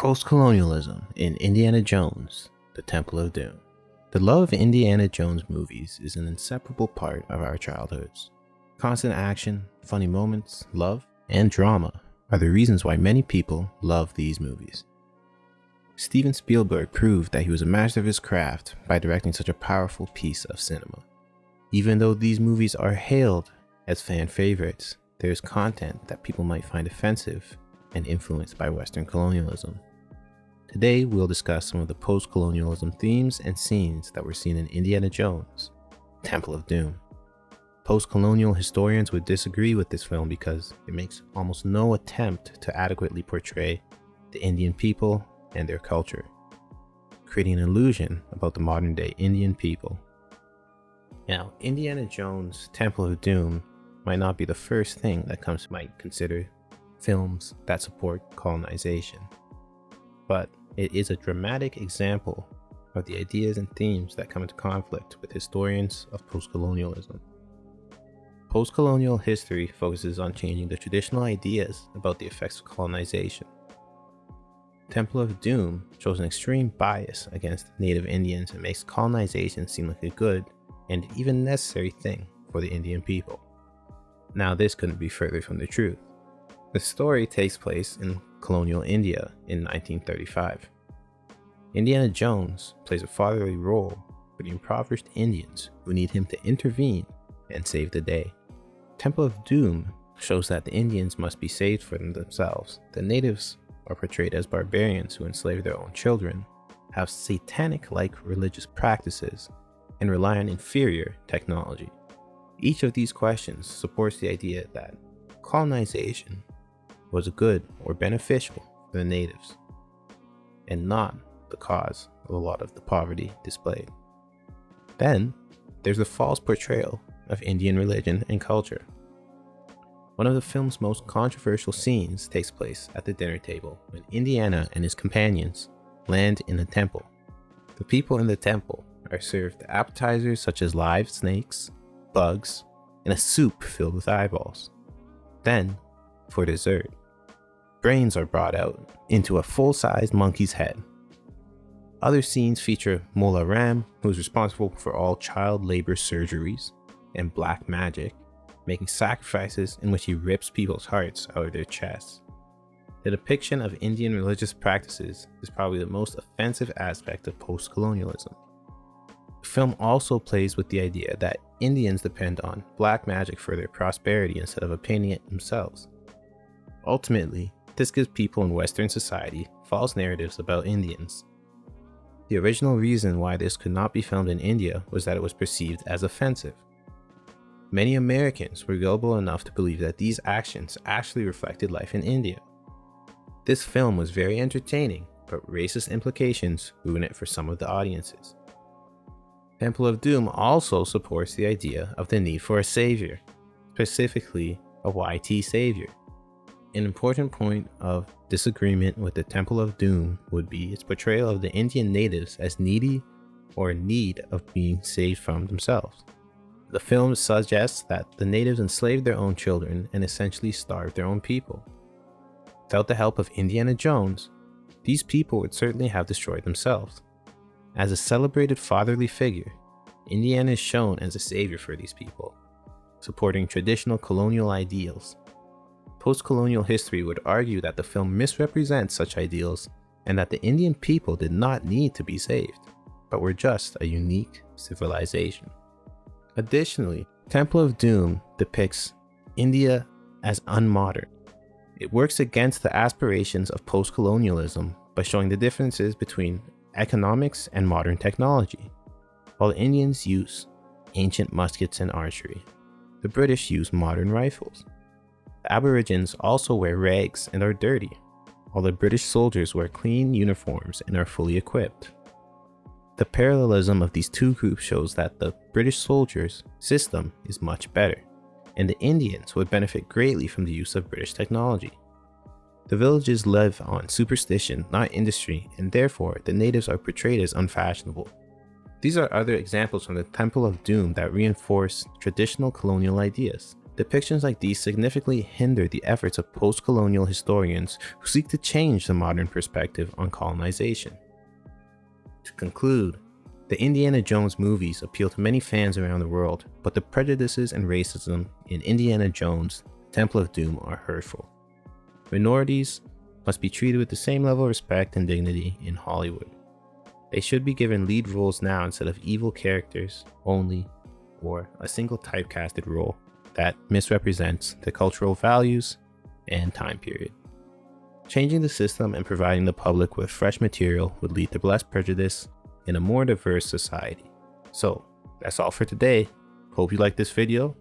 Post-colonialism in Indiana Jones, The Temple of Doom. The love of Indiana Jones movies is an inseparable part of our childhoods. Constant action, funny moments, love, and drama are the reasons why many people love these movies. Steven Spielberg proved that he was a master of his craft by directing such a powerful piece of cinema. Even though these movies are hailed as fan favorites, there is content that people might find offensive and influenced by Western colonialism. Today, we'll discuss some of the post-colonialism themes and scenes that were seen in Indiana Jones, Temple of Doom. Post-colonial historians would disagree with this film because it makes almost no attempt to adequately portray the Indian people and their culture, creating an illusion about the modern-day Indian people. Now, Indiana Jones' Temple of Doom might not be the first thing that comes to mind consider films that support colonization, but it is a dramatic example of the ideas and themes that come into conflict with historians of post-colonialism. Post-colonial history focuses on changing the traditional ideas about the effects of colonization. Temple of Doom shows an extreme bias against Native Indians and makes colonization seem like a good and even necessary thing for the Indian people. Now, this couldn't be further from the truth. The story takes place in colonial India in 1935. Indiana Jones plays a fatherly role for the impoverished Indians who need him to intervene and save the day. Temple of Doom shows that the Indians must be saved from themselves. The natives are portrayed as barbarians who enslave their own children, have satanic-like religious practices, and rely on inferior technology. Each of these questions supports the idea that colonization was good or beneficial for the natives, and not the cause of a lot of the poverty displayed. Then, there's the false portrayal of Indian religion and culture. One of the film's most controversial scenes takes place at the dinner table when Indiana and his companions land in a temple. The people in the temple are served appetizers such as live snakes, bugs, and a soup filled with eyeballs. Then, for dessert, brains are brought out into a full-sized monkey's head. Other scenes feature Mola Ram, who is responsible for all child labor surgeries and black magic, making sacrifices in which he rips people's hearts out of their chests. The depiction of Indian religious practices is probably the most offensive aspect of post-colonialism. The film also plays with the idea that Indians depend on black magic for their prosperity instead of obtaining it themselves. Ultimately, this gives people in Western society false narratives about Indians. The original reason why this could not be filmed in India was that it was perceived as offensive. Many Americans were gullible enough to believe that these actions actually reflected life in India. This film was very entertaining, but racist implications ruined it for some of the audiences. Temple of Doom also supports the idea of the need for a savior, specifically a YT savior. An important point of disagreement with the Temple of Doom would be its portrayal of the Indian natives as needy or in need of being saved from themselves. The film suggests that the natives enslaved their own children and essentially starved their own people. Without the help of Indiana Jones, these people would certainly have destroyed themselves. As a celebrated fatherly figure, Indiana is shown as a savior for these people, supporting traditional colonial ideals. Post-colonial history would argue that the film misrepresents such ideals and that the Indian people did not need to be saved, but were just a unique civilization. Additionally, Temple of Doom depicts India as unmodern. It works against the aspirations of post-colonialism by showing the differences between economics and modern technology. While the Indians use ancient muskets and archery, the British use modern rifles. The Aborigines also wear rags and are dirty, while the British soldiers wear clean uniforms and are fully equipped. The parallelism of these two groups shows that the British soldiers' system is much better, and the Indians would benefit greatly from the use of British technology. The villages live on superstition, not industry, and therefore the natives are portrayed as unfashionable. These are other examples from the Temple of Doom that reinforce traditional colonial ideas. Depictions like these significantly hinder the efforts of post-colonial historians who seek to change the modern perspective on colonization. To conclude, the Indiana Jones movies appeal to many fans around the world, but the prejudices and racism in Indiana Jones, Temple of Doom are hurtful. Minorities must be treated with the same level of respect and dignity in Hollywood. They should be given lead roles now instead of evil characters only, or a single typecasted role that misrepresents the cultural values and time period. Changing the system and providing the public with fresh material would lead to less prejudice in a more diverse society. So that's all for today. Hope you liked this video.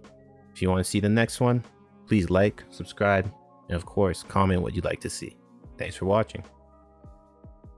If you want to see the next one, please like, subscribe, and of course, comment what you'd like to see. Thanks for watching.